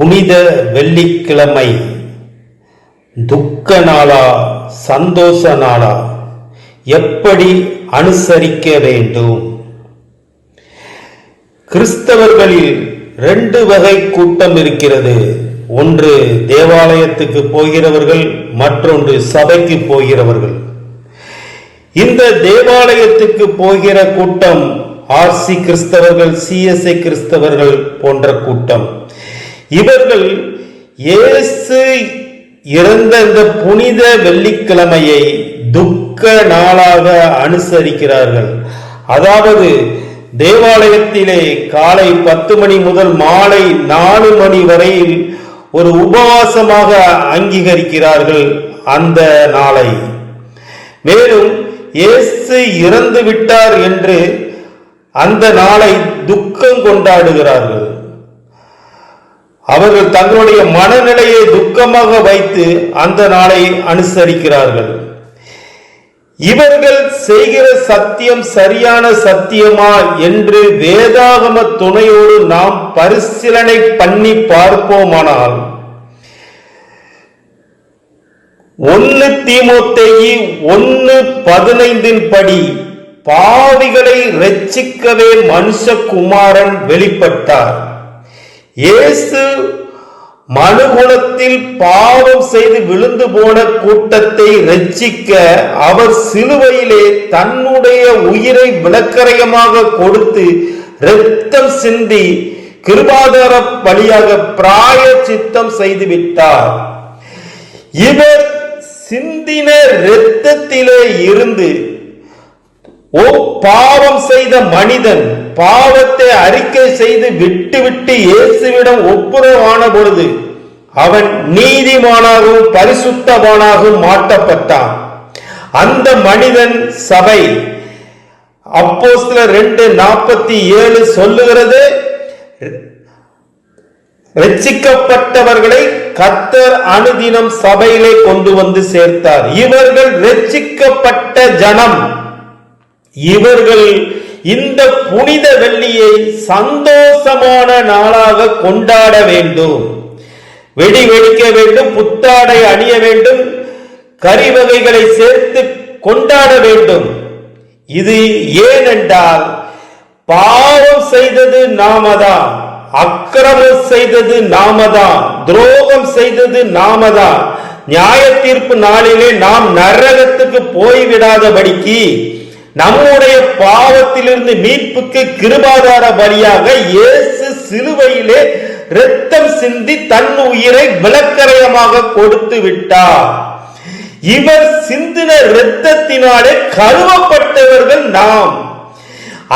புனித வெள்ளிக்கிழமை துக்க நாளா சந்தோஷ நாளா எப்படி அனுசரிக்க வேண்டும்? கிறிஸ்தவர்களில் 2 வகை கூட்டம் இருக்கிறது. ஒன்று தேவாலயத்துக்கு போகிறவர்கள், மற்றொன்று சபைக்கு போகிறவர்கள். இந்த தேவாலயத்துக்கு போகிற கூட்டம் ஆர்சி கிறிஸ்தவர்கள், சிஎஸ்ஐ கிறிஸ்தவர்கள் போன்ற கூட்டம். இவர்கள் இயேசு இறந்த இந்த புனித வெள்ளிக்கிழமையை துக்க நாளாக அனுசரிக்கிறார்கள். அதாவது தேவாலயத்திலே காலை 10 மணி முதல் மாலை 4 மணி வரையில் ஒரு உபவாசமாக அங்கீகரிக்கிறார்கள் அந்த நாளை. மேலும் இயேசு இறந்து விட்டார் என்று அந்த நாளை துக்கம் கொண்டாடுகிறார்கள். அவர்கள் தங்களுடைய மனநிலையை துக்கமாக வைத்து அந்த நாளை அனுசரிக்கிறார்கள். இவர்கள் செய்கிற சத்தியம் சரியான சத்தியமா என்று வேதாகம துணையோடு நாம் பரிசீலனை பண்ணி பார்ப்போமானால் 1 தீமோத்தேயு 1:15 படி பாவிகளை இரட்சிக்கவே மனுஷகுமாரன் வெளிப்பட்டார். இயேசு மனுகுலத்தில் பாவம் செய்து விழுந்து போன கூட்டத்தை இரட்சிக்க அவர் சிலுவையிலே தன்னுடைய உயிரை விலக்கரையமாக கொடுத்து இரத்தம் சிந்தி கிருபாதார பலியாக பிராயச்சித்தம் செய்துவிட்டார். இவர் சிந்தின இரத்தத்திலே இருந்து பாவம் செய்த மனிதன் பாவத்தை அறிக்கை செய்து விட்டு இயேசுவிடம் ஒப்புரவான பொழுது அவன் நீதிமானாகவும் பரிசுத்தவானாகவும் மாற்றப்பட்டான். அந்த மனிதன் சபை. அப்போஸ்தலர் 2:47 சொல்லுகிறது, இரட்சிக்கப்பட்டவர்களை கர்த்தர் அனுதினம் சபையிலே கொண்டு வந்து சேர்த்தார். இவர்கள் இரட்சிக்கப்பட்ட ஜனம். இவர்கள் இந்த புனித வெள்ளியை சந்தோஷமான நாளாக கொண்டாட வேண்டும். வெடி வெடிக்க வேண்டும், புத்தாடை அணிய வேண்டும், கறி வகைகளை சேர்த்து கொண்டாட வேண்டும். இது ஏனென்றால் பாவம் செய்தது நாமதான், அக்கிரமம் செய்தது நாமதான், துரோகம் செய்தது நாமதான். நியாய தீர்ப்பு நாளிலே நாம் நரகத்துக்கு போய்விடாதபடிக்கு நம்முடைய பாவத்திலிருந்து மீட்புக்கு கிருபாதார பலியாக இயேசு சிலுவையிலே இரத்தம் சிந்தி தன் உயிரை விலக்கரையமாக கொடுத்து விட்டார். இவர் சிந்தின இரத்தத்தினாலே கழுவப்பட்டவர்கள் நாம்.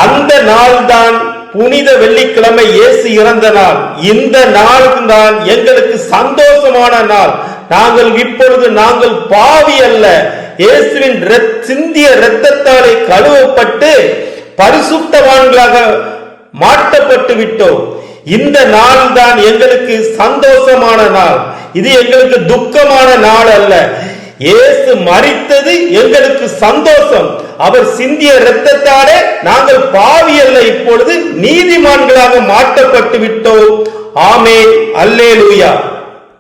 அந்த நாள் தான் புனித வெள்ளிக்கிழமை, இயேசு இறந்த நாள். இந்த நாள் தான் எங்களுக்கு சந்தோஷமான நாள். நாங்கள் பாவி அல்ல, இயேசுவின் சிந்திய இரத்தத்தாலே கழுவப்பட்டு பரிசுத்தவான்களாக மாற்றப்பட்டு விட்டோம். இந்த நாள் தான் எங்களுக்கு சந்தோஷமான நாள். இது எங்களுக்கு துக்கமான நாள் அல்ல. இயேசு மரித்தது எங்களுக்கு சந்தோஷம். அவர் சிந்திய இரத்தத்தாலே நாங்கள் பாவி அல்ல, இப்பொழுது நீதிமான்களாக மாற்றப்பட்டு விட்டோம். ஆமென், அல்லேலூயா.